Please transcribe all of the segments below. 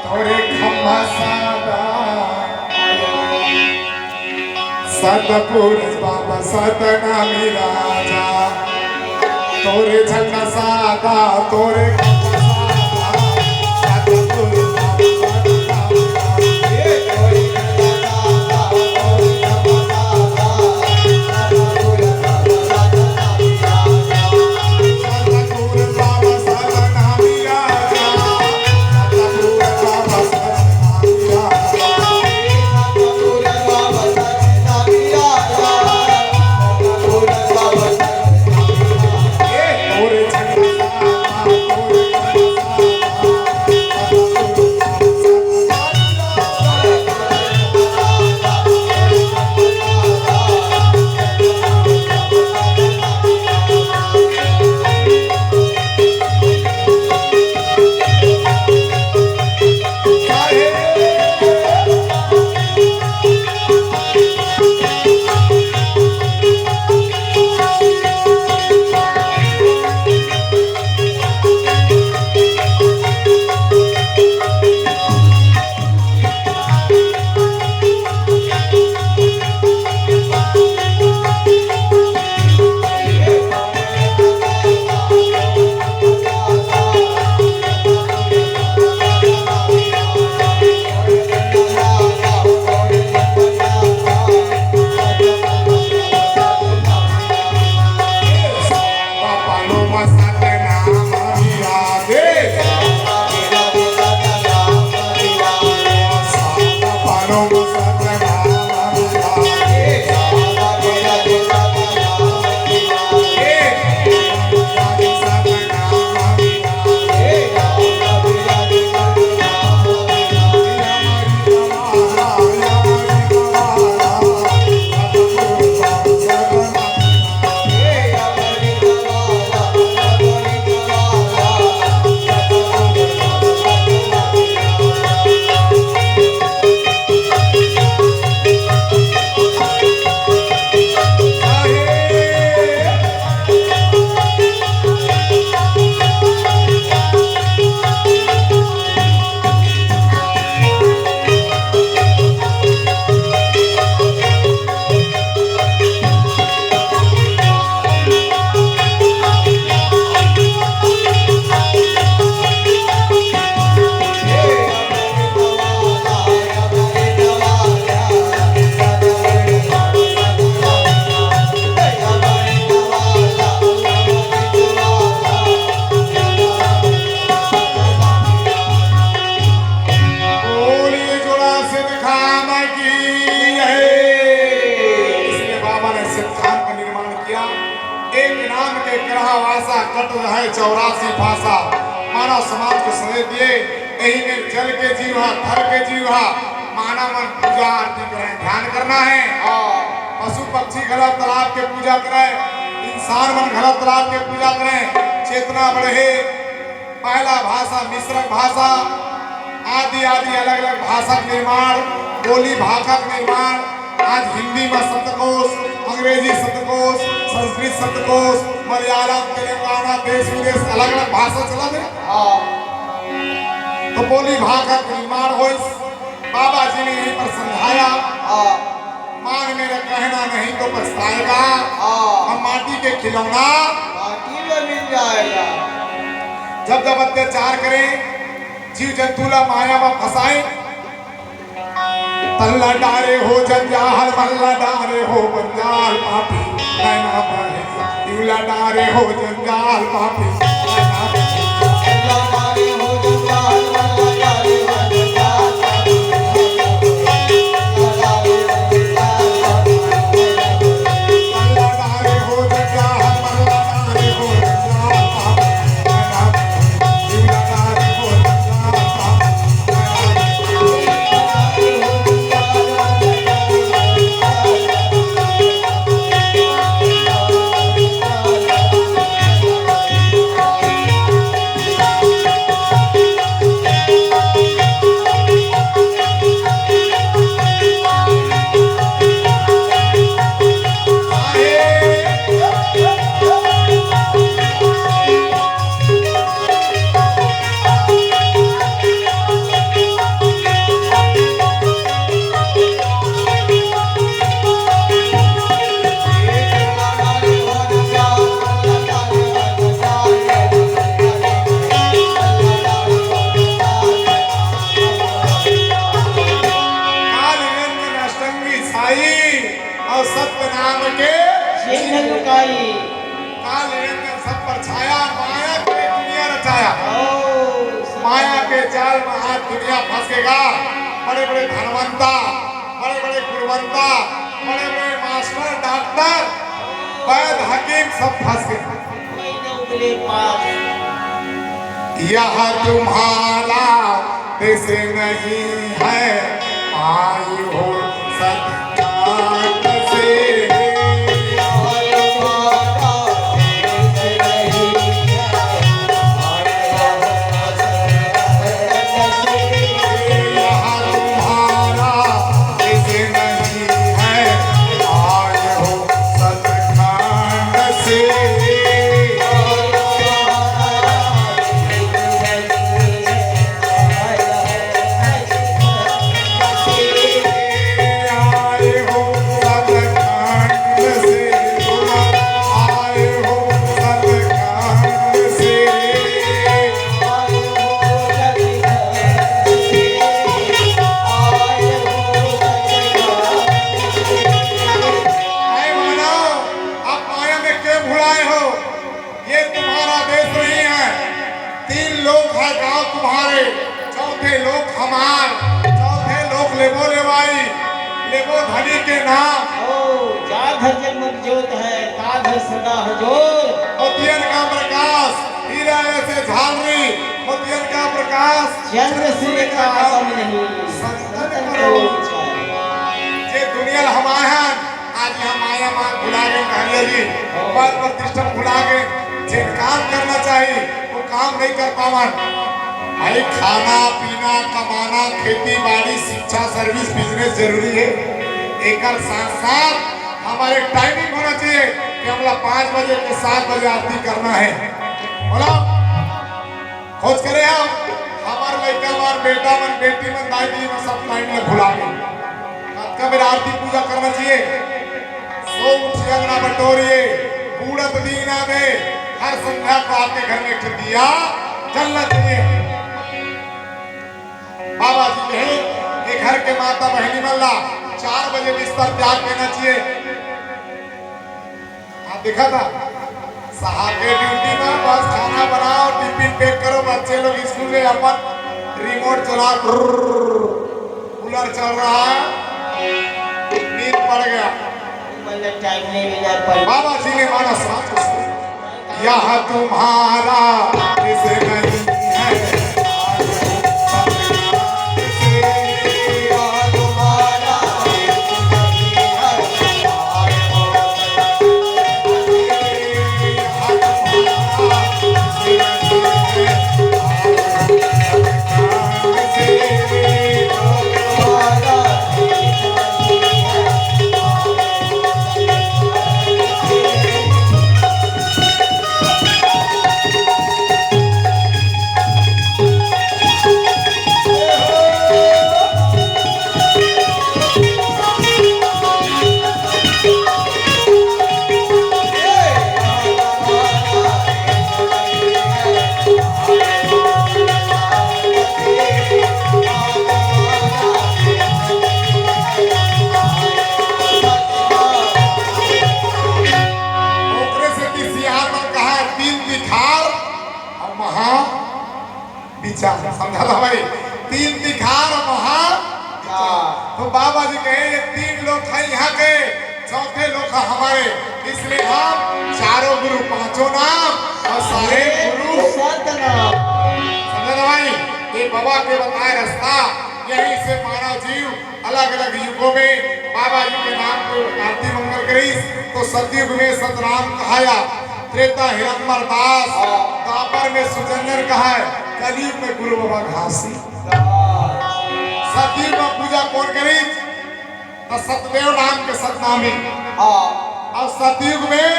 तोरे खम्भा सादा सतपुरुष बाबा सतनामी राजा तोरे झंडा सादा तोरे खम्भा सादा सतपुरुष चौरासी भाषा मानव समाज को संदेश दिए यही में जल के जीवा थल के जीवा मानव मन पूजा आरती करें ध्यान करना है पशु पक्षी गलत तालाब के पूजा करें इंसान मन गलत तालाब के पूजा करें चेतना बढ़े पहला भाषा मिश्रक भाषा आदि आदि अलग अलग भाषा का निर्माण बोली भाषा का निर्माण आज हिंदी में शब्दकोश अंग्रेजी शब्दकोश संस्कृत शब्दकोश मलयालम तेलंगाना देश विदेश अलग अलग भाषा चला है तो बोली भाषा का निर्माण हो बाबा जी ने यहीं पर समझाया मांग मेरा कहना नहीं तो पछताएगा हम माटी के खिलौना माटी में मिल जाएगा जब जब अत्याचार करें जीव जंतुला माया में फंसाए तल्ला डारे हो जंजाल मल्ला डारे हो बंजाल पापी नैना बहे दिवला डारे हो जंजाल पापी नैना तल्ला डारे हो जंजाल मल्ला डारे हो जंजाल पापी तल्ला डारे हो जंजाल मल्ला डारे हो जंजाल पापी नैना दिवला डारे हो जंजाल पापी के जाल में आज दुनिया फंसेगा। बड़े बड़े धनवंता, बड़े बड़े गुणवंता, बड़े बड़े मास्टर, डॉक्टर, वैद, हकीम सब फंस गए। यह तुम्हारा देश नहीं है, आई हो सत्याग्रह से। तुम्हारे, चौथे लोग हमार, चौथे लोग लेबो लेवाई, लेबो धनी के नाम। जाधर जन्मत ज्योत है, ताधर सदा हजोर। मोतियन का प्रकाश, हीरा ऐसे झालरी, मोतियन का प्रकाश, चंद्र सूर्य का कम नहीं, संतन को जे दुनिया हमायन आज हम माया मान भुला गए, कहलिए जी पद प्रतिष्ठा भुला गए। जे काम करना चाहिए वो काम नहीं कर पावन। भाई खाना पीना कमाना, खेती बाड़ी, शिक्षा, सर्विस, बिजनेस जरूरी है। एक साथ साथ हमारे टाइमिंग होना चाहिए कि हमला 5 बजे के 7 बजे आरती करना है। बोला खोज करे हम हमार लड़का हमार बेटा मन बेटी मन दादी मन सब टाइम में भुला गए। कब आरती पूजा करना चाहिए। सो उठ अंगना बटोरिए, बूढ़त दीना दे, हर संध्या को आपके घर में एक दिया चलना चाहिए। बाबा जी कहे कि घर के माता बहनी मल्ला 4 बजे बिस्तर त्याग देना चाहिए। आप देखा था साहब के ड्यूटी में बस खाना बनाओ, टिफिन पैक करो, बच्चे लोग स्कूल में अपन रिमोट चला, कूलर चल रहा है, नींद पड़ गया। टाइम नहीं मिला पर बाबा जी ने माना समाज को, यह तुम्हारा इसे नहीं है, समझा था भाई। 3 दिखार महा। तो बाबा जी कहे ये 3 लोग हैं यहाँ के, चौथे लोग हैं हमारे, इसलिए हम चारों गुरु, 5 नाम और सारे गुरु 7 नाम। समझा था भाई। ये बाबा के बताए रास्ता, यही से मानव जीव अलग अलग युगों में बाबा जी के नाम को आरती मंगल करी। तो सतयुग में सतराम कहाया, त्रेता हिरण्मय दास, द्वापर में सुजंदर कहा है, कलयुग में गुरु बाबा घासी। सतयुग में पूजा कौन करी? तो सतदेव नाम के सतनामी, और सतयुग में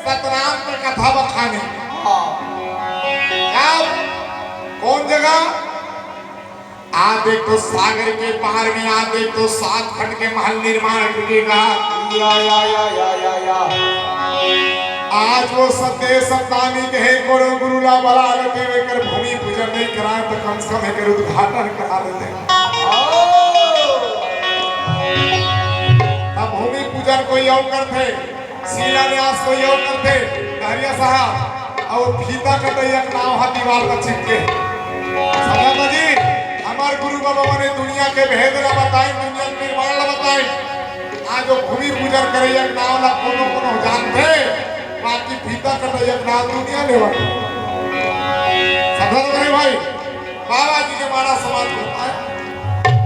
सतनाम के कथा बखानी। अब कौन जगह? आज देख तो सागर के पार में, आज देख तो 7 खंड के महल निर्माण करेगा। आज वो सत्य सत्तानी कहे कोरो गुरुला बला लगे वेकर भूमि पूजन नहीं कराए तो कम से कम एक उद्घाटन करा देते। अब भूमि पूजन कोई और करते, शिलान्यास कोई और करते, दहरिया साहब और फीता कटैया नाम हा दीवार पर चिपके। बाबा ने दुनिया के भेद ला बताई, दुनिया के निर्माण ला बताई। आज जो भूमि पूजन करे एक नाव ला कोनो कोनो जानते, बाकी फीता कर एक नाव दुनिया लेवा। समझ रहे भाई, बाबा जी के मारा समाज होता है।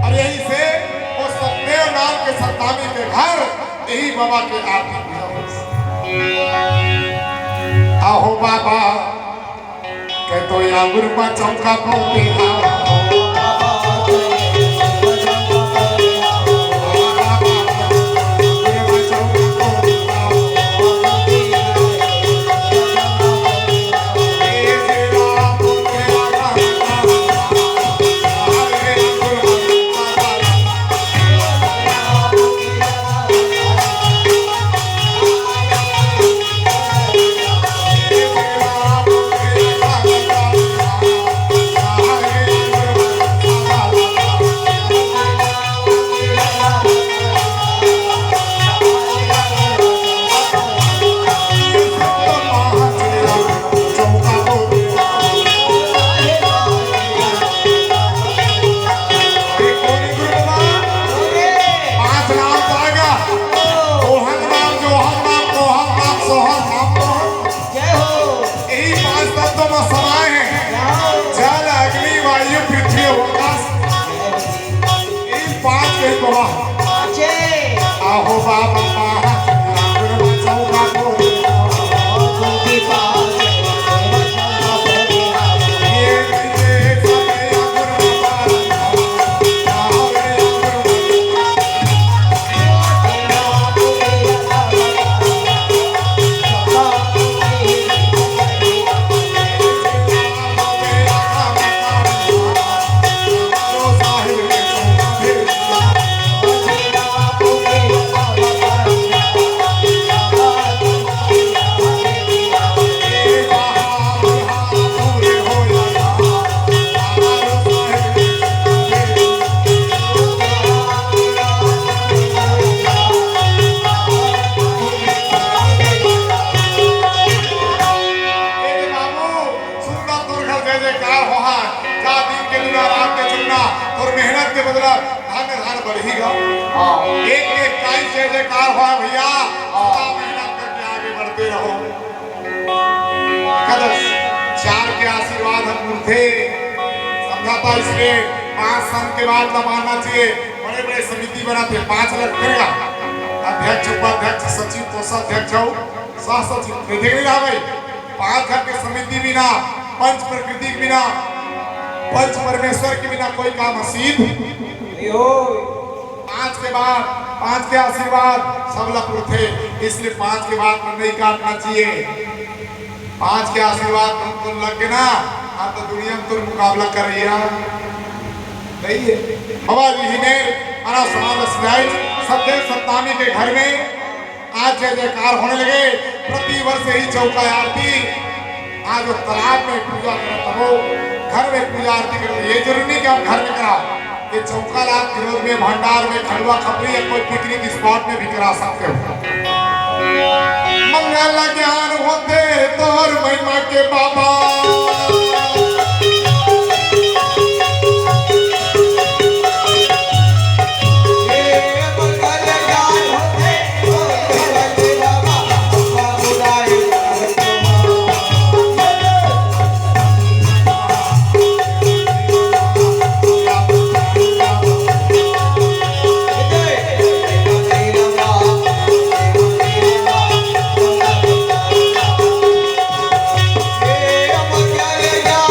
और यही से वो सत्यदेव नाम के सत्तामी के घर यही बाबा के आरती आहो बाबा के तो यागुर में चौका पोती आओ आहो बाबा और मेहनत के बदला धन धन बढ़ेगा। एक एक टाइम से जयकार हुआ भैया, मेहनत करके आगे बढ़ते रहो। कदम चार के आशीर्वाद हम थे समझाता, इसलिए 5 साल के बाद न मानना चाहिए। बड़े बड़े समिति बनाते 5 लाख करेगा, अध्यक्ष उपाध्यक्ष सचिव कोषाध्यक्ष सह सचिव देख रहा भाई। 5 घर के समिति बिना, पंच प्रकृति के बिना, पंच परमेश्वर के बिना कोई काम हसीब। 5 के बाद 5 के आशीर्वाद सब लपुर थे, इसलिए 5 के बाद नहीं काटना चाहिए। 5 के आशीर्वाद तुम लग के ना आप तो दुनिया में तुम मुकाबला कर रही है नहीं है। बाबा जी ने हमारा समाज सत्यदेव सत्तामी के घर में आज जय जयकार होने लगे। प्रति वर्ष यही चौका आरती, आज तालाब में पूजा करता हो, घर में पूजा आरती करो। ये जरूरी नहीं कि आप घर में कराओ, ये चौका लाख विरोध में, भंडार में, खंडवा खपरी या कोई पिकनिक स्पॉट में भी करा सकते हो। मंगल ज्ञान होते तोर महिमा के बाबा, Yeah.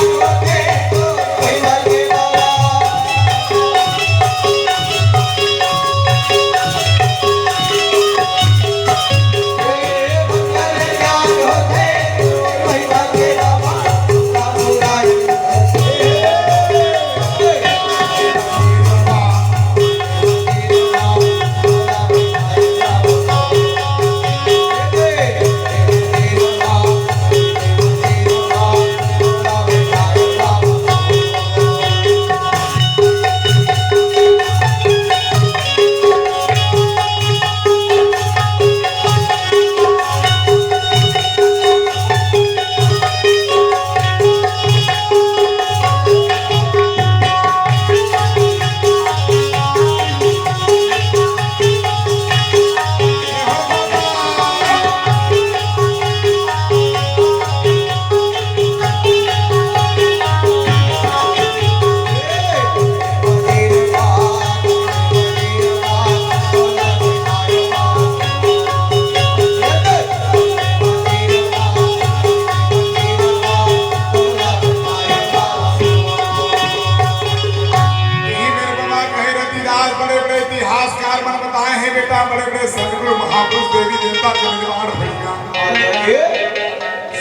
बड़े बड़े इतिहासकार मन बताए हैं बेटा, बड़े बड़े सदगुरु महापुरुष देवी देवता के निर्माण भैया।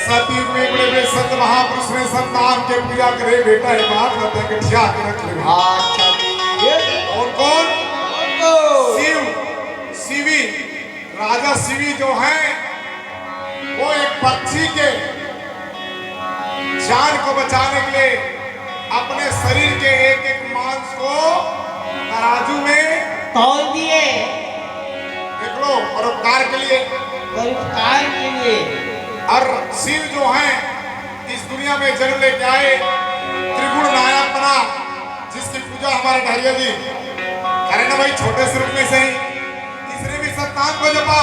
सतयुग में बड़े बड़े संत महापुरुष ने संतान के पूजा करे बेटा, ये बात बता के ठिया के रख ले। और कौन? शिव, शिवी, राजा शिवी जो है वो एक पक्षी के जान को बचाने के लिए अपने शरीर के एक एक मांस को तराजू में तौल दिए, देख लो, परोपकार के लिए। परोपकार के लिए। और शिव जो है इस दुनिया में जन्म लेके आए, त्रिगुण नायक बना, जिसकी पूजा हमारे ढारिया जी करें ना भाई, छोटे से रूप में से ही इसने भी सत्तान को जपा।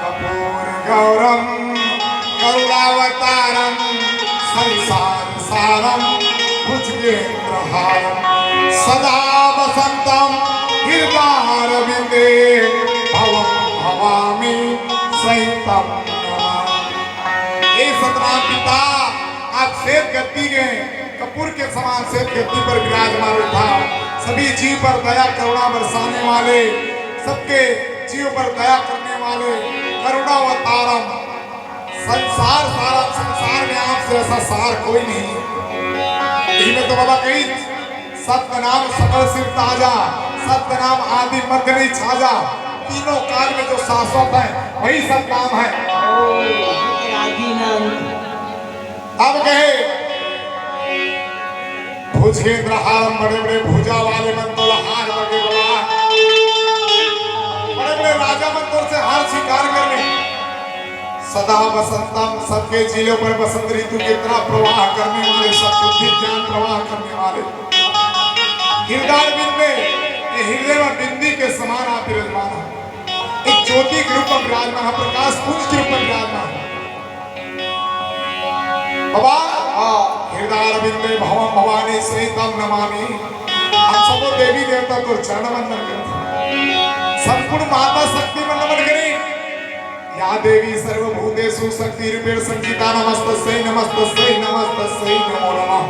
कपूर गौरम करुणावतारम संसार सारम भुजगेंद्रहारम सदा वसंतम हृदयारविंदे भवं भवामि सहितम नमामि। ये सतनाम पिता आप श्वेत गद्दी के कपूर के समान श्वेत गद्दी पर विराजमान था, सभी जीव पर दया करुणा बरसाने वाले, सबके जीव पर दया करने वाले करुणावतारम, संसार सारा, संसार में आपसे ऐसा सार कोई नहीं। यही में तो बाबा कही, सत्य नाम सकल सिर ताजा, सत्य नाम आदि मध्य नहीं छाजा, तीनों काल में जो शाश्वत है वही सत्य नाम है। अब कहे भुजगेंद्रहारम, बड़े बड़े भुजा वाले मंतोल हार बगे बड़ा, बड़े बड़े राजा मंतोल से हार स्वीकार करने, सदा वसंतम, सबके जिलों पर बसंत ऋतु की तरह प्रवाह करने वाले, सत्बुद्धि ज्ञान प्रवाह करने वाले, हृदय बिंदे, ये हृदय में बिंदी के समान आप विराजमान हैं, एक ज्योति के रूप में विराजमान है, प्रकाश पुंज के रूप में विराजमान है। बाबा हृदय बिंदे भवम भवानी सहितम नमामि। हम सबो देवी देवता को चरण वंदन करते, संपूर्ण माता शक्ति में नमन करें। या देवी सर्वभूतेषु शक्ति रूपेण संचिता नमस्तस्यै नमस्तस्यै नमस्तस्यै नमो नमः।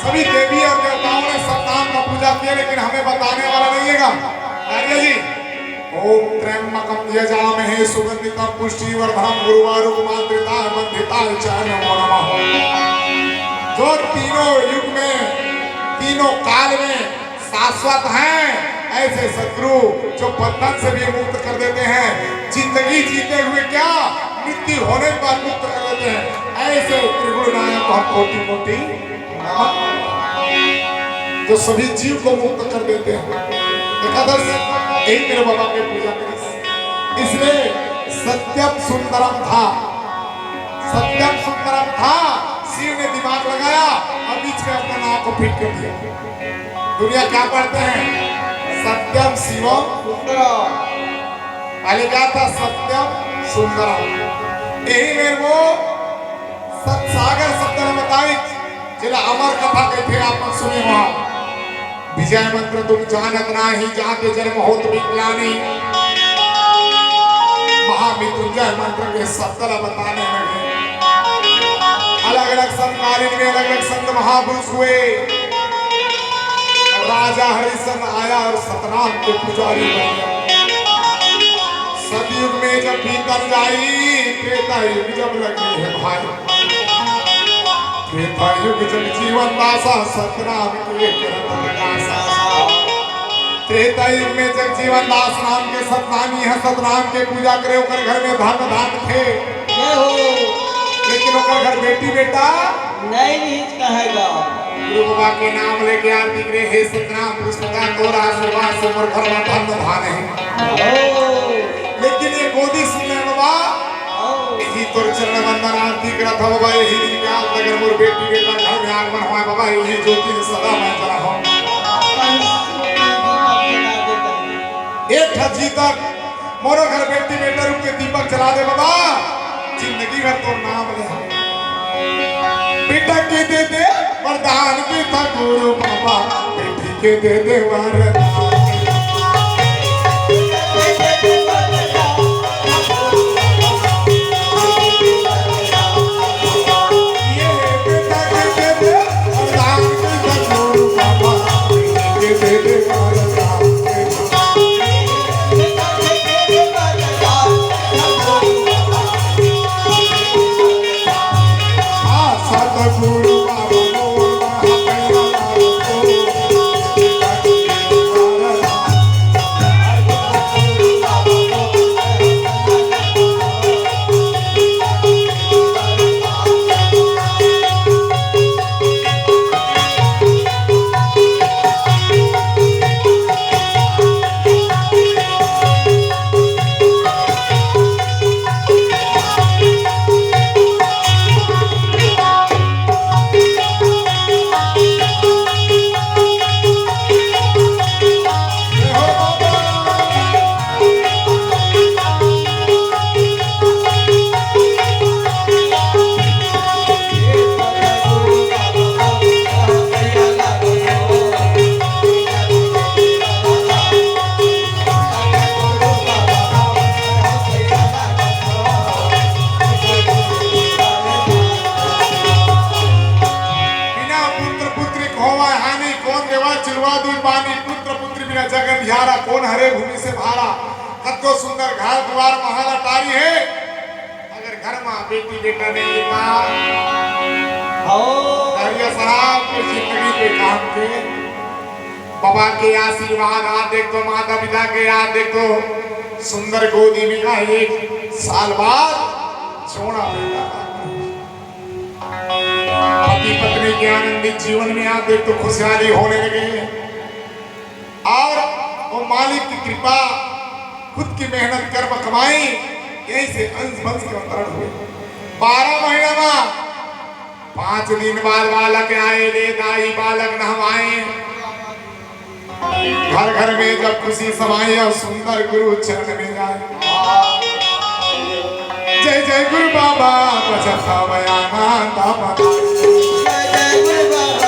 सभी देवी और देवताओं ने सतनाम का पूजा किया, लेकिन हमें बताने वाला नहीं है आर्य जी। ओम त्र्यंबकम यजामहे सुगंधितम पुष्टिवर्धनम उर्वारुकमात्रिताय बंधिताय च नमो नमः। जो तीनों युग में, तीनों काल में शाश्वत हैं, ऐसे शत्रु जो बंधन से भी मुक्त कर देते हैं, जिंदगी जीते हुए क्या मृत्यु होने के बाद मुक्त कर देते हैं, ऐसे त्रिगुण नायक को कोटि कोटि नमः, जो सभी जीव को मुक्त कर देते हैं। एकादश यही मेरे बाबा के पूजा करी, इसलिए सत्यम सुंदरम था, सत्यम सुंदरम था, शिव ने दिमाग लगाया और बीच में अपना नाम को फिट कर दिया। दुनिया क्या पढ़ते हैं? सत्यम शिवम सुंदरम, पहले क्या था? सत्यम सुंदरम। यही मेरे वो सत्सागर शब्द ने बताई, जिला अमर कथा कहते आप सुने वहां, विजय मंत्र तुम जानत नाही, जाके जन्म होत विकलानी, महामृत्युंजय मंत्र के शब्द बताने लगे। अलग अलग समकालीन में अलग अलग संत महापुरुष हुए। राजा हरिश्चंद्र आया और सतनाम के पुजारी बन गया। सतयुग में जब बीतन जाई, त्रेता युग जब लगी है भाई, त्रेता युग जब जीवन दासा, सतनाम के करत दासा। त्रेता युग में जब जीवन दास नाम के सतनामी है, सतनाम के पूजा करे, ओकर घर में धन धान थे, लेकिन ओकर घर बेटी बेटा नहीं कहेगा। गुरु बाबा के नाम लेके आरती करे, हे सतनाम पुस्तका तोरा आशीर्वाद से मोर घर में धन धान है। लेकिन ये गोदी सुनने बाबा, यही तोर चरण वंदन आरती करत हो बाबा, यही दिन के आज अगर मोर बेटी बेटा घर में आगमन होए बाबा, यही ज्योति सदा मैं जला हूं। एक हजी तक मोरो घर बेटी बेटा रूप के दीपक जला दे बाबा, जिंदगी भर तो नाम ले। बेटा के दे दे वरदान के था गुरु बाबा, बेटी के दे दे वरदान। ये बेटा के दे दे वरदान के था गुरु बाबा, बेटी के दे दे दुआ दुई पानी पुत्र पुत्री बिना जगत ध्यारा कौन हरे भूमि से भारा कतो सुंदर घर द्वार महल अटारी है अगर घर में बेटी बेटा नहीं है साहब को जिंदगी के काम के बाबा के आशीर्वाद आज देखो माता पिता के आज देखो सुंदर गोदी में का 1 साल बाद छोड़ा बेटा पति पत्नी के आनंदित जीवन में आप देखो खुशहाली होने लगे और वो मालिक की कृपा खुद की मेहनत कर्म कमाई यहीं से अंश वंश के अवतरण हुए 12 महीना में 5 दिन बाद बालक आए ले दाई बालक नहवाए घर घर में जब खुशी समाई और सुंदर गुरु चरण में जाए जय जय गुरु बाबा बचता बयाना दामा जय जय गुरु बाबा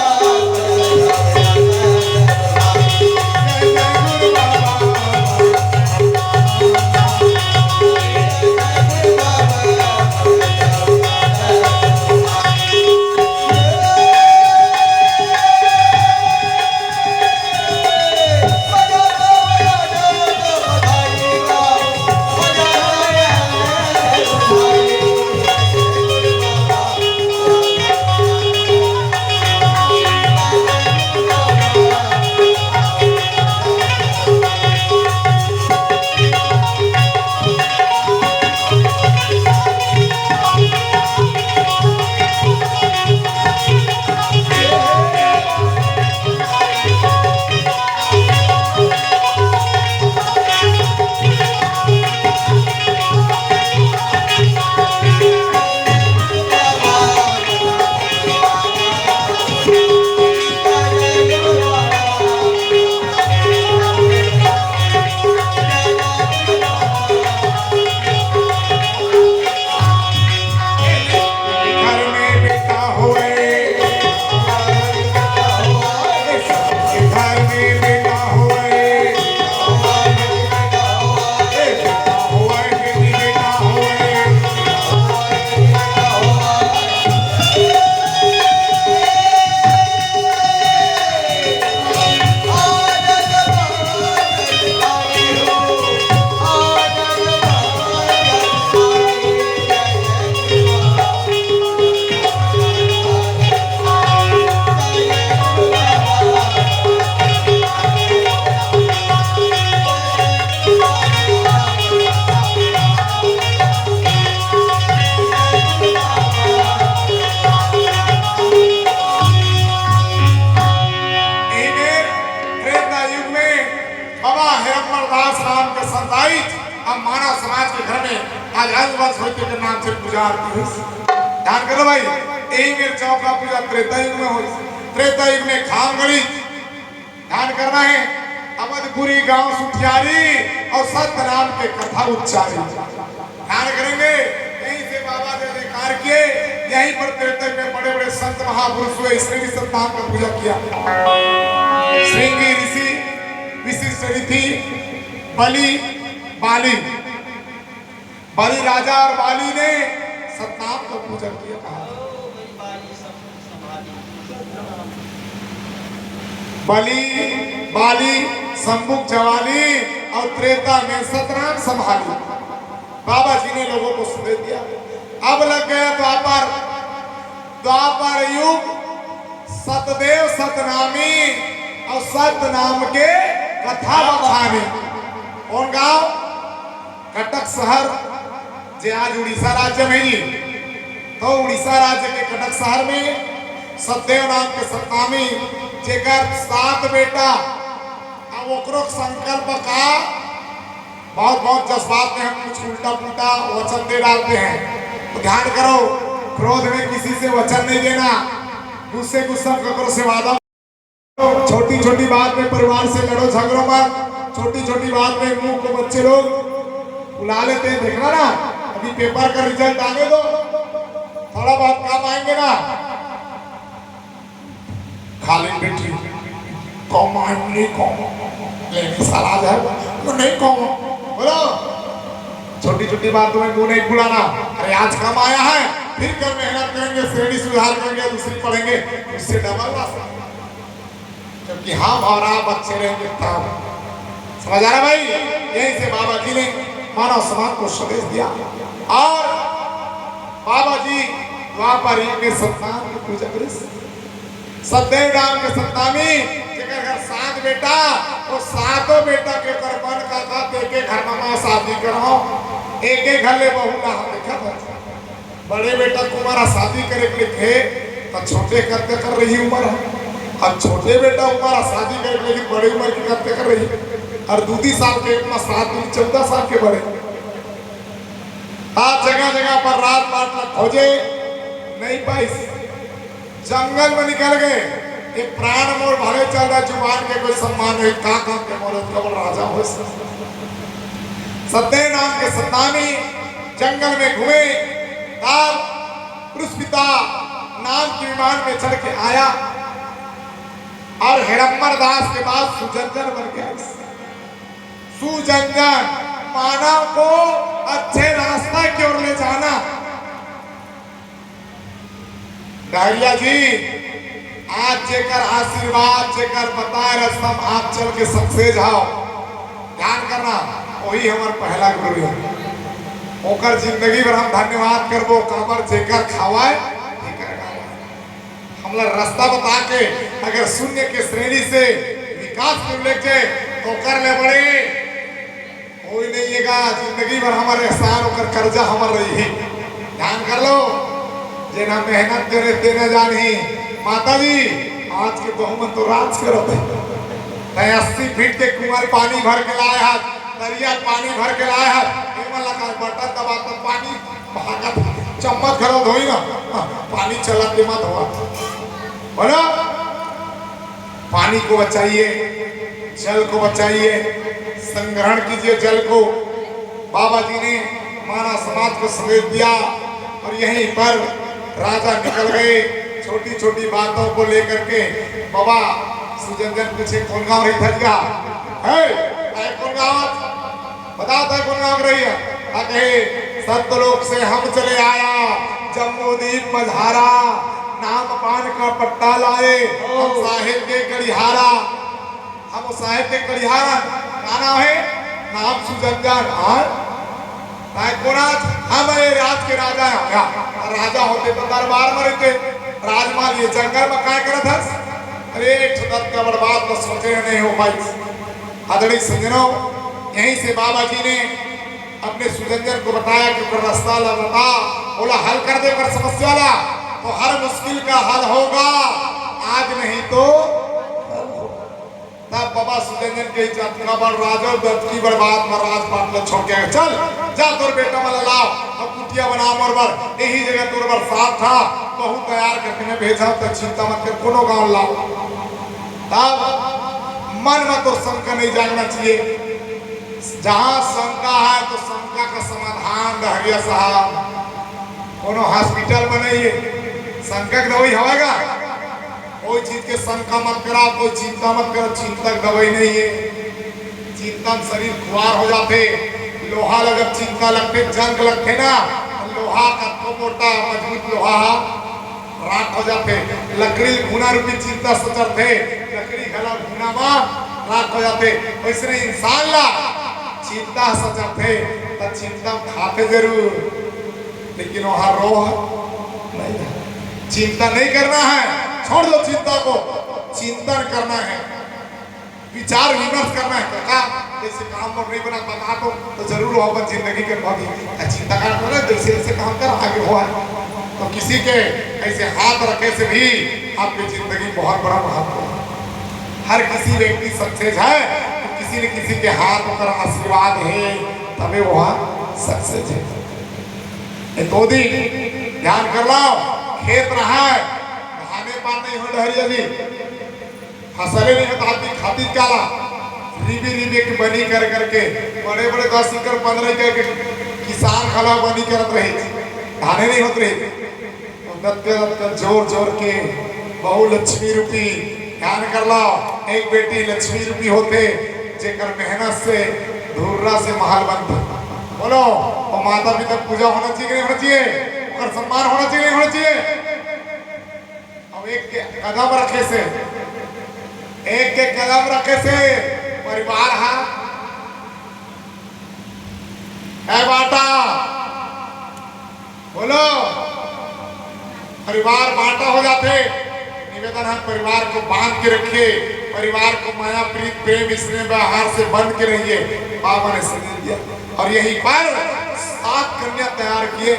मानव समाज के घर में आज हंस होते के नाम से पूजा आरती हुई। ध्यान करो भाई, यही मेरे चौका पूजा त्रेता युग में हुई। त्रेता युग में खामगढ़ी ध्यान करना है, अवधपुरी गांव सुठियारी और सत्य नाम के कथा उच्चारी ध्यान करेंगे। यहीं से बाबा ने जयकार किए, यहीं पर त्रेता युग में बड़े बड़े संत महापुरुष हुए, इसने भी सत्य नाम का पूजा किया। श्रृंगी ऋषि विशिष्ट ऋषि बलि बाली, बलि राजा और बाली ने सतनाम का पूजन किया। बलि बाली सम्मुख जवाली और त्रेता में सतनाम संभाली। बाबा जी ने लोगों को संदेश दिया। अब लग गया द्वापर, द्वापर युग सतदेव सतनामी और सतनाम के कथा बखानी। कौन गांव? कटक शहर जे आज उड़ीसा राज्य में ही, तो उड़ीसा राज्य के कटक शहर में सतदेव नाम के सतनामी जेकर 7 बेटा, अब ओकरो संकल्प का बहुत बहुत जज्बात में हम कुछ उल्टा पुल्टा वचन दे डालते हैं, तो ध्यान करो, क्रोध में किसी से वचन नहीं देना, गुस्से गुस्सा करो से वादा। छोटी छोटी बात में परिवार से लड़ो झगड़ो मत, छोटी छोटी बात में मुंह को बच्चे लोग बुला लेते हैं। देखना ना, अभी पेपर का रिजल्ट आने दो, थोड़ा बहुत काम आएंगे ना। खाली बेटी कौन आएंगे, कौन लेने साला जाए तो नहीं कौन बोलो। छोटी छोटी बातों में मुंह नहीं बुलाना। अरे आज कम आया है, फिर कल मेहनत करेंगे, श्रेणी सुधार करेंगे, दूसरी पढ़ेंगे, इससे डबल क्योंकि हम और आप अच्छे रहेंगे तब। समझ आ रहा भाई? यहीं से बाबा जी ने मानव समाज को संदेश दिया। और बाबा जी द्वापर युग में सतनाम की पूजा करी। सतदेव राम के सतनामी जेकर घर 7 बेटा, वो 7 बेटा के कर मन का था एक एक घर में शादी कराओ, एक एक घर ले बहू ला देखा था। बड़े बेटा तुम्हारा शादी करे के लिए तो छोटे करते कर रही उम्र है, अब छोटे बेटा हमारा शादी करे लेकिन बड़ी उम्र की करते कर रही और 2 साल के इतना 7 14 साल के बड़े। आज जगह जगह पर रात बात खोजे नहीं पाई, जंगल में निकल गए। ये प्राण मोर भले चल रहा, जुबान के कोई सम्मान नहीं, का के मोर कबल राजा हो। सत्यनारायण नाम के सतनामी जंगल में घूमे, तब पुष्पिता नाम के विमान में चढ़ के आया और हिडम्बर दास के बाद सुजंजन बन गया। सुजंजन मानव को अच्छे रास्ता की ओर ले जाना। डहरिया जी आज जेकर आशीर्वाद जेकर बताए रस्तम आप चल के सबसे जाओ, ध्यान करना वही हमार पहला गुरु है। ओकर जिंदगी भर हम धन्यवाद करबो, काबर जेकर खावाए हमला रास्ता बता के अगर शून्य के श्रेणी से विकास कर ले तो कर ले बड़े कोई नहीं है। जिंदगी भर हमारे एहसान होकर कर्जा हमार रही है। ध्यान कर लो, जेना मेहनत करे तेना जानी। माता जी आज के बहुमत तो राज करो, 80 फीट के कुआं पानी भर के लाए हाथ, दरिया पानी भर के लाए हाथ, बटन दबा तो पानी भागत, चम्मच खड़ा धोई ना पानी चला के मत हुआ। बोलो पानी को बचाइए, जल को बचाइए, संग्रहण कीजिए जल को। बाबा जी ने मानव समाज को संदेश दिया और यहीं पर राजा निकल गए छोटी छोटी बातों को लेकर के। बाबा सुजंजन पूछे कौन गाँव रही धरिया है, कौन गाँव बताओ था कौन गाँव रही है? कहे सतलोक से हम चले आया, जम्मूदीप मझारा, नाम पान का पट्टा लाए, हम साहिब के कड़िहारा। हम साहिब के कड़िहारा का नाम है, नाम सुजंजन। हम राज के राजा है, राजा होते तो दरबार में रहते, राजमाल ये जंगल में काय करत हस? अरे छुदत का बर्बाद तो सोचे नहीं हो पाई। आदरणीय सज्जनों, यहीं से बाबा जी ने अपने सुजंजन को बताया कि रास्ता बता, बोला हल कर दे कर समस्या ला तो हर मुश्किल का हल होगा, आज नहीं तो तब बाबा सुजंजन के राजा की बर्बाद में राजपाट में छोड़ के चल जा तोर बेटा वाला लाओ, अब कुटिया बना मोरबर यही जगह तोर बर साथ था, बहुत तैयार करके मैं भेजा तो चिंता मत कर, कोनो गाँव लाओ। तब मन में तो शंका नहीं जागना चाहिए, जहां शंका है तो शंका का समाधान डहरिया साहब कोनो हॉस्पिटल बनाइए, शंका की दवाई हवेगा। कोई चीज के शंका मत करा, कोई चिंता मत करो, चिंता की दवाई नहीं है। चिंता में शरीर खुआर हो जाते, लोहा लगत चिंता लगते, जंग लगते ना, लोहा का तो मोटा मजबूत लोहा राख हो जाते। लकड़ी घुना रूपी चिंता सचरते, लकड़ी गला घुना में राख हो जाते। वैसे इंसान ला चिंता सचरते तो चिंता खाते जरूर, लेकिन वहां रोह नहीं। चिंता नहीं करना है, छोड़ दो चिंता को, चिंतन करना है, विचार विमर्श करना है। काका जैसे काम और नहीं बना बता तो जरूर हो अपन जिंदगी के बहुत चिंता करना, जैसे ऐसे काम कर आगे हुआ तो किसी के ऐसे हाथ रखे से भी आपकी जिंदगी बहुत बड़ा महत्व है। हर किसी व्यक्ति सक्सेस है तो किसी न किसी के हाथ पर आशीर्वाद है तभी वहां सक्सेस है। 2 दिन ध्यान कर लो, खेत रहा है, नहाने पान नहीं हो डहरिया जी, फसलें नहीं होता आदमी खाती काला रिबी रिबी की बनी कर करके बड़े बड़े 10 एकड़ 15 एकड़ के किसान खला बनी करत रहे, धाने नहीं होते रहे। जोर जोर के बहु लक्ष्मी रूपी, ध्यान कर लो, एक बेटी लक्ष्मी रूपी होते जेकर मेहनत से धुर्रा से महल बनते। बोलो और माता पिता पूजा होना चाहिए नहीं होना चाहिए, और सम्मान होना चाहिए नहीं होना चाहिए। अब एक कदम रखे से एक के कदम रखे से परिवार है बाटा, बोलो परिवार बाटा हो जाते। निवेदन है परिवार को बांध के रखिए, परिवार को माया प्रीत प्रेम स्नेह व्यवहार से बंध के रहिए, बाबा ने संदेश दिया। और यहीं पर 7 कन्या तैयार किए,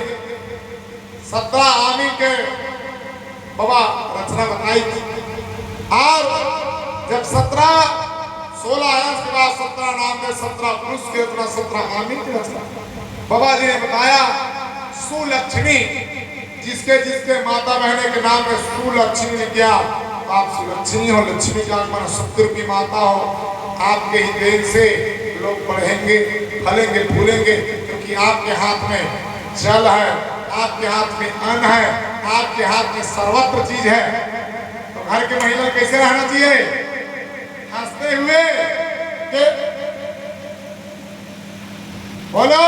17 आमी के बाबा रचना बताई थी। और जब 16 आया उसके बाद 17 नाम दे, 17 पुरुष के रचना, 17 आमी की रचना। बाबा जी ने बताया सुलक्ष्मी, जिसके जिसके माता बहने के नाम में सुलक्ष्मी ने किया, आप सुलक्ष्मी हो, लक्ष्मी का आगमन, शत्रु की माता हो। आपके ही देन से लोग बढ़ेंगे, फलेंगे, फूलेंगे, क्योंकि आपके हाथ में जल है, आपके हाथ में अन्न है, आपके हाथ में सर्वत्र चीज है। तो घर के महिला कैसे रहना चाहिए? हंसते हुए के बोलो,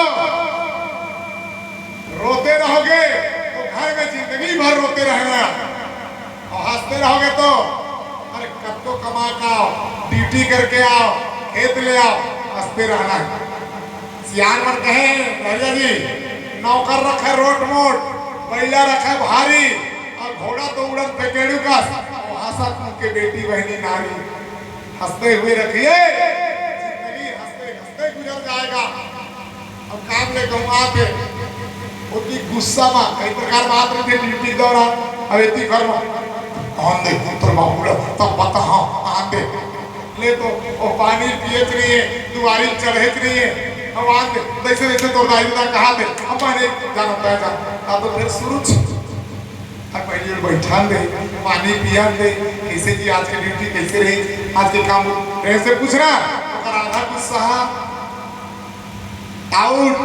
रोते रहोगे तो घर में जिंदगी भर रोते रहना, और हंसते रहोगे तो अरे कब तो कमा का आओ, ड्यूटी करके आओ, खेत ले आओ, हंसते रहना है। सियान मन कहे भैया जी, नौकर रखे रोट मोट, बैला रखे भारी, और घोड़ा तो उड़न पेकेड़ू का, हंसत के बेटी बहनी नारी। हंसते हुए रखिए, जिंदगी हंसते हंसते गुजर जाएगा। अब काम ले कहूँ आते उतनी गुस्सा में कई प्रकार बात रही थी ड्यूटी दौरान, अब इतनी घर में आंधे पुत्र बाबूड़ा तब बता, हाँ आंधे ले तो वो पानी पिए नहीं है, दुआरी चढ़े नहीं है, अब आंधे जैसे जैसे तो दाईदा कहा थे, अब मैंने जाना पैसा तो फिर शुरू पहले बैठा दे, पानी पिया दे, कैसे जी आज की ड्यूटी कैसे रही, आज के काम ऐसे पूछ रहा, अगर आधा गुस्सा आउट,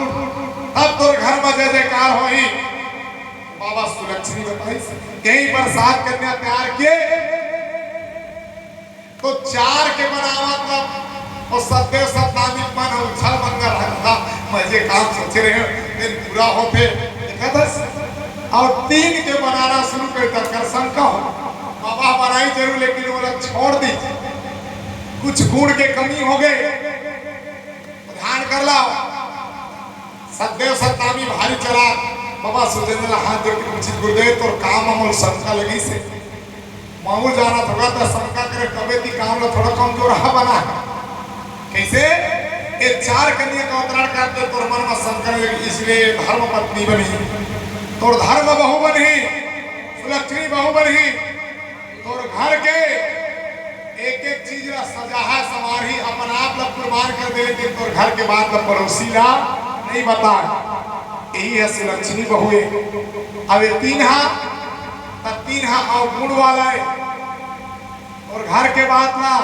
अब तो घर में जय जयकार हो ही। बाबा सुलक्ष्मी बताई, यहीं पर 7 कन्या तैयार किए, तो 4 के बनावत तब और सदैव सत्तानी मन उछल मंगल रहता, मजे काम सोचे रहे दिन पूरा होते एकादश, और 3 के बनाना शुरू कर शंका हो। बाबा बनाई जरूर, लेकिन वो लोग छोड़ दी, कुछ गुण के कमी हो गए, ध्यान कर लाओ। सदैव सत्तामी भारी चला, बाबा सुजेंद्र हाथ जोड़ के पूछी गुरुदेव तो काम अमल शंका लगी से मामूल जाना थोड़ा तो शंका करे तबे की काम लो थोड़ा कमजोर बना, कैसे ये 4 कन्या का अवतरण करते तो मन में शंका लगी, इसलिए धर्म पत्नी बनी, तो धर्म बहू बनी, सुलक्ष्मी बहू बनी, तो घर के एक एक चीज सजा समारी अपन आप लोग कुर्बान कर दे, लेकिन तो घर के बाद तो पड़ोसी ला नहीं बता, यही है सुलक्ष्मी बहू। अब ये 3 और गुण वाला है, और घर के बाद ना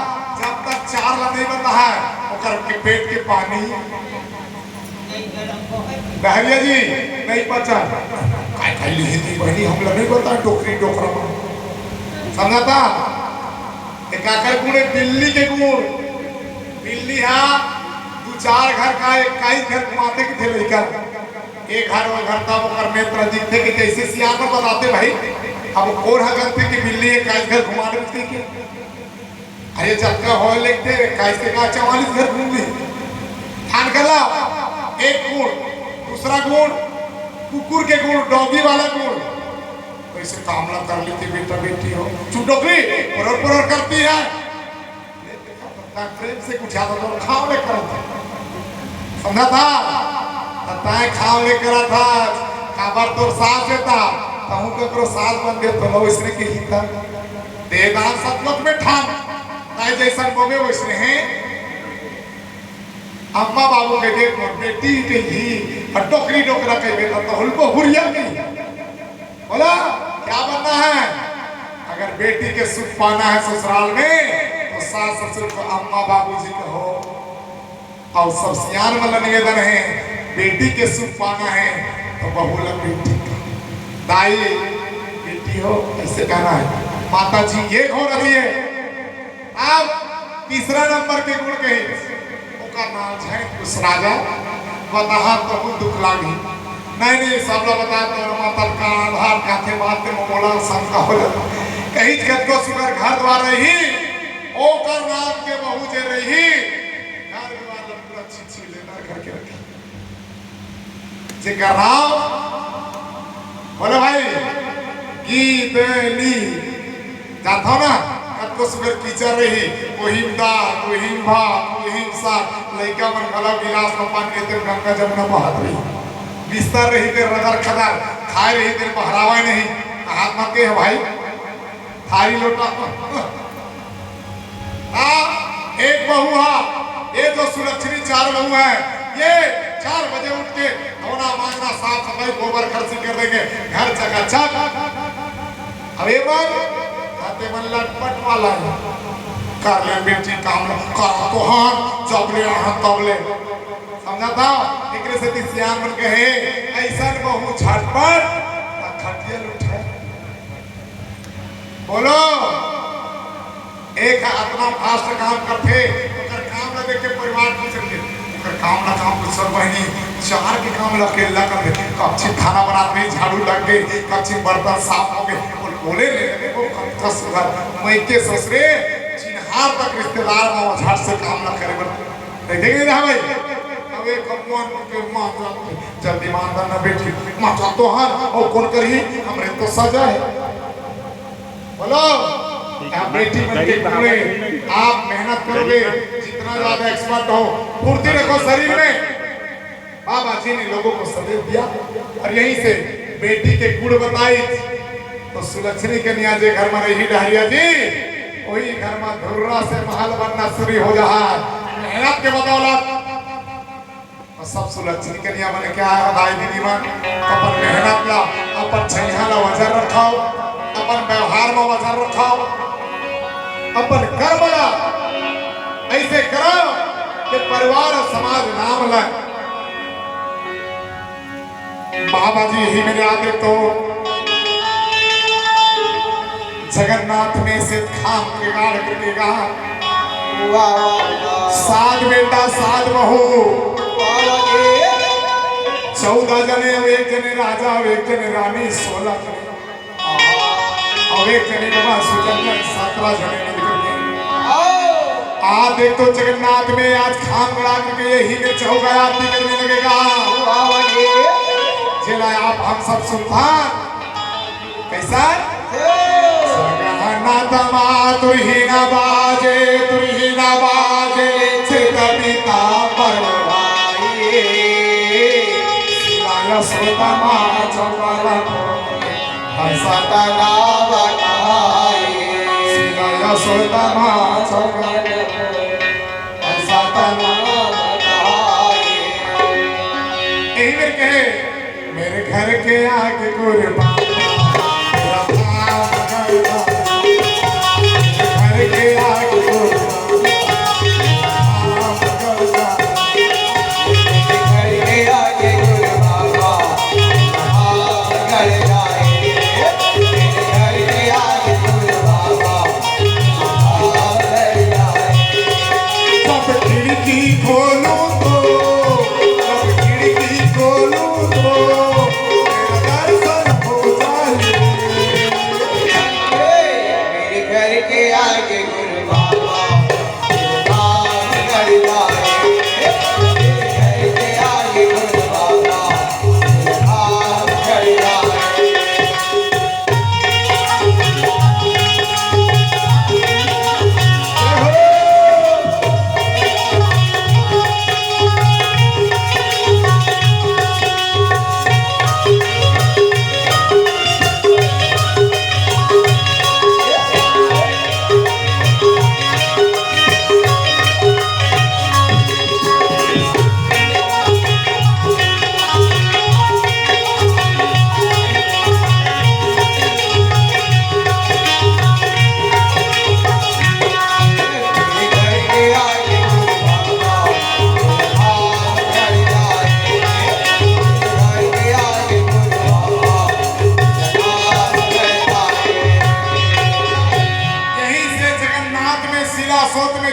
जब तक 4 ला नहीं बता है, और के पेट के पानी बहलिया जी नहीं पचा काय खाई ली थी बहनी, हम लोग नहीं बता टोकरी टोकरा समझाता। एक आकर गुण बिल्ली के गुण, बिल्ली है 2-4 घर का, एक का ही घर घुमाते कि थे लड़का, एक घर वो घर था, वो कर नेत्र दिखते कि कैसे सियार में बताते भाई, अब कौन है जानते कि बिल्ली एक का घर घुमा रही थी, अरे जब का हो लिखते कैसे का 44 घर घूम ली। ध्यान कर ला, एक गुण, दूसरा गुण कुकुर के गुण, डॉगी वाला गुण, वैसे काम ना कर लेती बेटा बेटी हो, चुटोकरी पुरर करती है, प्रेम से कुछ ज्यादा तो खाओ लेकर समझा था, तय खाओ लेकर था, काबर तो सास देता, कहूँ तो करो सास बन गए तो लो इसने की ही था, देदान सब लोग में ठान, ताई जैसा बोगे वैसे हैं, अम्मा बाबू के देख और बेटी के ही, और टोकरी टोकरा के बेटा तो उनको हुरिया नहीं, बोला क्या बनना है, अगर बेटी के सुख पाना है ससुराल में, सास ससुर को अम्मा बाबूजी कहो, और सब सियान वाला निवेदन है, बेटी के सुख पाना है तो बहू लग बेटी दाई बेटी हो ऐसे कहना है। माता जी ये हो रही है। अब तीसरा नंबर के गुण कही, उसका नाम है उस राजा बता तो दुख लागी, नहीं सब लोग बता तो माता का आधार काथे बात में मोला शंका हो जाता, कहीं को सुगर घर द्वारा ही ओ सोहर नाम के बहू जे रही घर द्वार पूरा छिछी लेना करके रखी जेकर नाम बोले भाई गीतली जाता ना कतो सुगर कीचड़ रही कोहिम दाल कोहिम भात कोहिम साग लइका मन गला गिलास में पानी देते गंगा जमुना बहत रही बिस्तर रही ते रदर खदर खाए रही ते पहरावा नहीं हाथ मत के है भाई थारी लोटा एक बहू है ये जो सुलक्षणी 4 बहू है ये 4 बजे उठ के धोना मांगना साफ सफाई गोबर खर्ची कर देंगे घर चकाचक अब ये बात आते मन लटपट वाला है कर ले बेटी काम कर तो हाँ जब ले तब ले समझा था एकरे से सियान मन कहे ऐसा बहू झटपट खटिया उठे बोलो एक अपना फास्ट काम करते ओकर काम ल देख के परिवार पूछ के ओकर काम ना काम कुछ सब बहनी 4 के काम ल के ला कर कच्ची खाना बनाते में झाड़ू लग गई कच्ची बर्तन साफ हो गए और बोले ले वो कच्चा सुधार मैं के ससुरे चिन्हार तक रिश्तेदार में झाड़ से काम ना करे देखेंगे ना भाई अब एक कमवन के मां जल्दी ईमानदार ना बेटी मां तो हां और कौन करही हमरे तो सजा है बोलो आप बेटी बन के पूरे आप मेहनत करोगे जितना ज्यादा एक्सपर्ट हो फुर्ती रखो शरीर में बाबा जी ने लोगों को सदैव दिया और यहीं से बेटी के गुण बताई तो सुलक्षणी के निया जे घर में रही डहरिया जी वही घर में धुर्रा से महल बनना शुरू हो रहा है मेहनत के बदौलत और सब सुलक्षणी के निया बने क्या है बधाई दीदी मन अपन मेहनत ला अपन छैहा ला वजन रखाओ अपन व्यवहार में वजन रखाओ अपन कर्म ला ऐसे करो कि परिवार और समाज नाम लाए बाबा जी ही मेरे आगे तो जगन्नाथ में से खाम के गाड़ करके कहा 7 बेटा 7 बहू 14 जने अब 1 जने राजा अब 1 जने रानी 16 जने अब 1 जने बाबा सुजन 17 जने निकल गए आज देख तो जगन्नाथ में आज खाम गड़ा करके यही में चौका आरती करने लगेगा जिला आप हम सब सुल्तान कैसा दमा तू ही न बाजे पिता परवाई सोतमा चौका सतना बताई सोतमा चौका सतना बताई यही मेरे कहे मेरे घर के आगे कुर्बान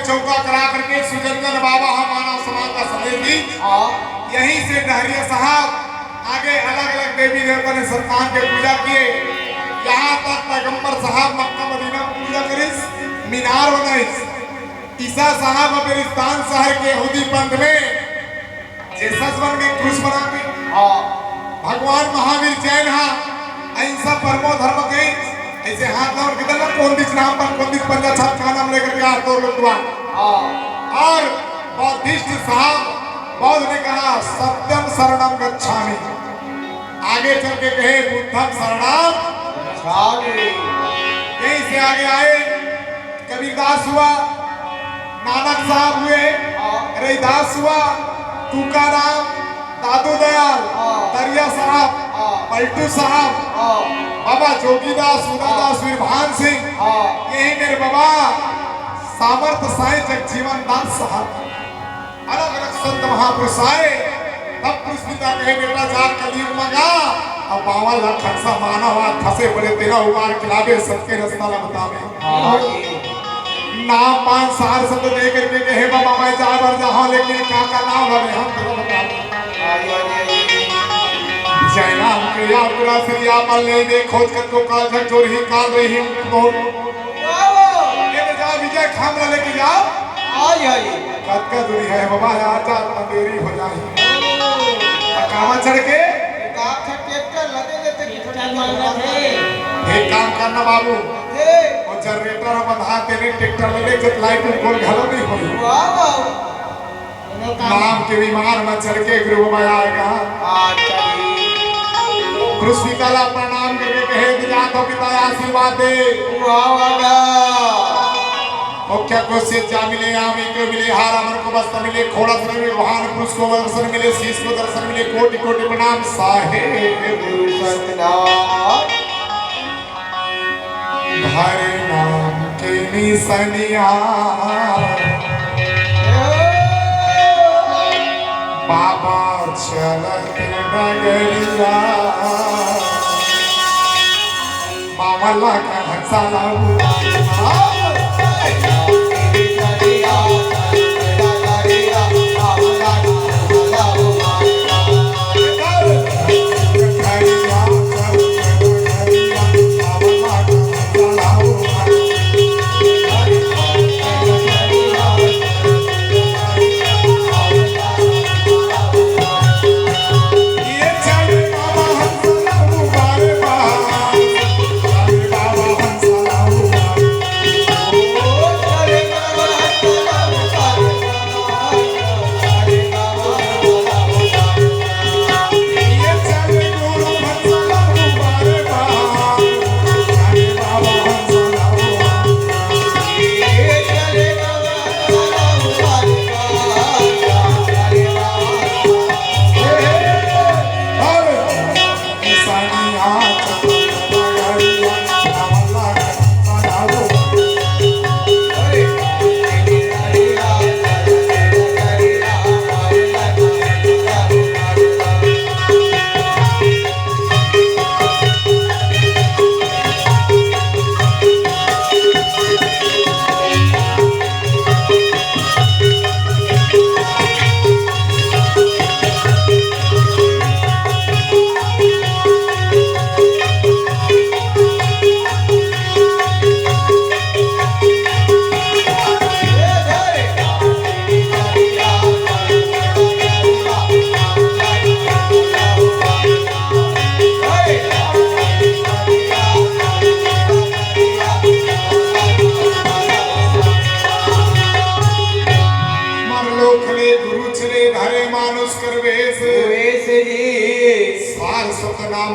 चौका करा करके सुजनगन बाबा हम मानव समाज का संदेश दी यहीं से डहरिया साहब आगे अलग अलग देवी देवता ने संतान के पूजा किए यहाँ तक पैगंबर साहब मक्का मदीना में पूजा करिस मीनार बनाइस ईसा साहब अफगानिस्तान शहर के यहूदी पंथ में जेसस बन के क्रूस बना के भगवान महावीर जैन हा अहिंसा परमो धर्म के ऐसे हाथ लाओ किधर कौन दिस नाम पर कौन दिस पंजा छाप का नाम लेकर के हाथ तोड़ लुटवा और बौद्धिस्ट साहब बौद्ध ने कहा सत्यम शरणम गच्छामि, आगे चल के कहे बुद्धम शरणम गच्छामि। यहीं से आगे आए कबीरदास हुआ, नानक साहब हुए, रैदास हुआ, तुकाराम, दादू दयाल, दरिया साहब, पलटू साहब, बाबा जोगीदास, उदादास, वीरभान सिंह, यही मेरे बाबा सामर्थ साई जगजीवन दास साहब, अलग अलग संत महापुरुष आए। तब कुछ पिता कहे बेटा जाग कलयुग मंगा अब 52 लाख खर्चा मानव आज फंसे पड़े तेरा उबार खिलावे सबके रास्ता ला बतावे नाम 5 साल शब्द दे करके कहे बाबा मैं जा बर जहां लेकिन का नाम हमें हम तेरा बतावे जय राम के या पूरा सिरिया पर ले दे खोज कर को काल झक चोर ही काल रही हूं ये जा विजय खामरा लेके जाओ कद का दूरी है बाबा आजा अंधेरी हो जाए कामा चढ़ के एक काम करना बाबू वो जनरेटर बंधा तेरे ट्रैक्टर ले ले लाइट गोल घलो नहीं होई नाम के विमान में चढ़ के गुरु बाबा आएगा कृष्ण काला प्रणाम करके कहे दिया तो पिता आशीर्वाद दे मुख्य को से जा मिले आमी को मिले हार अमर को वस्त्र मिले खोड़ा सर मिले वाहन पुरुष को दर्शन मिले शीश को दर्शन मिले कोटि कोटि प्रणाम साहेब सतनाम हरे नाम के निसनिया बाबा चलत नगरिया मामला का हंसा नाम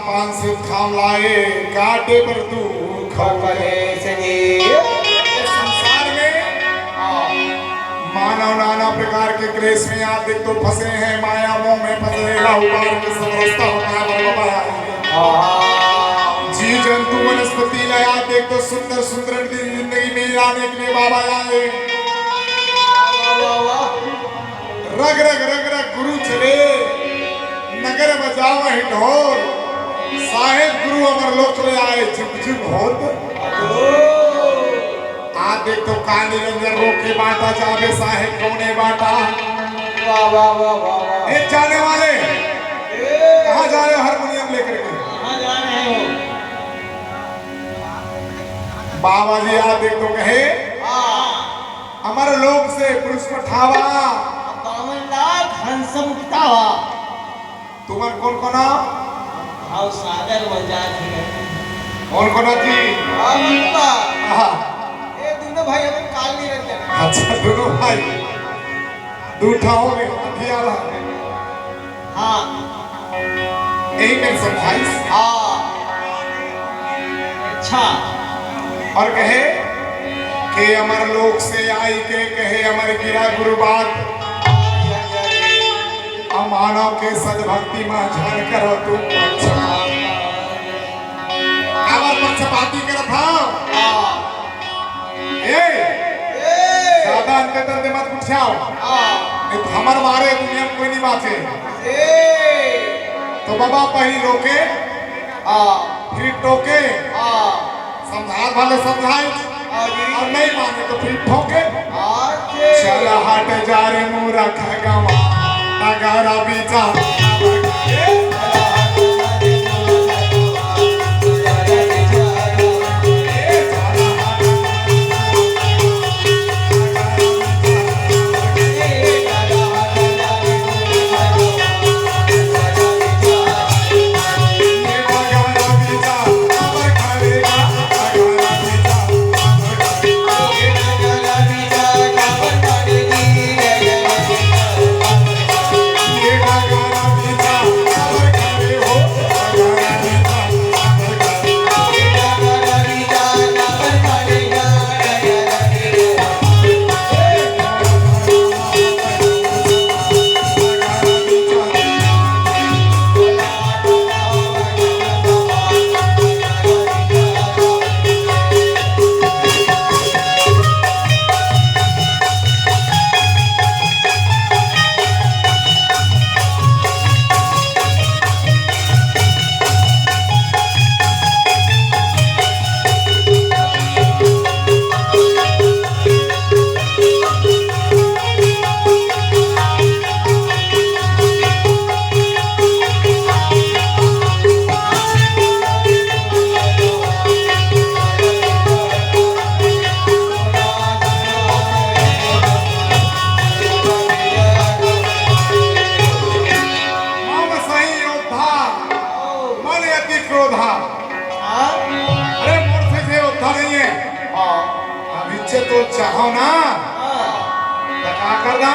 5 से खाम लाए काटे पर तू खबरे से संसार में मानव नाना प्रकार के क्लेश में आप देख तो फंसे हैं माया मोह में फंसे उबार के सब रास्ता होता है जीव जंतु वनस्पति लया देख तो सुंदर सुंदर जिंदगी में आने के लिए बाबा आए रग रग रग रग गुरु चले नगर बजाओ है ढोल साहेब गुरु अमर लोक ले आए झुक झुक होत आ देख तो काली रंजन रोके बाटा जावे साहेब कौने बाटा वाह वाह वाह वाह ए जाने वाले कहां जा रहे हो हारमोनियम लेकर के कहां जा रहे हो बाबा जी आ देख तो कहे अमर लोक से पुरुष पठावा 52 लाख हंस मुक्तावा तुमन कौन कोन भाव सागर मजाक है कौन कोन जी हां मुक्ता आहा ए दोनों भाई अपन काल निरंजन अच्छा दोनों भाई दूठा हो गए अठियाला हां यही में समझाइस हां अच्छा और कहे कि अमर लोक से आई के कहे अमर गिरा गुरुबात मानव के सदभक्ति में झन करो तू अमर पक्षपाती करत हां ए ज्यादा अंते तंते मत पूछाओ नहीं तो हमर मारे दुनिया में कोई नहीं बाचे तो बाबा पहली रोके फिर टोके समझा वाले समझाए और नहीं माने तो फिर ठोके चला हट जा रे मोरा खगवा नगारा बीचा तो चाहो ना तो क्या करना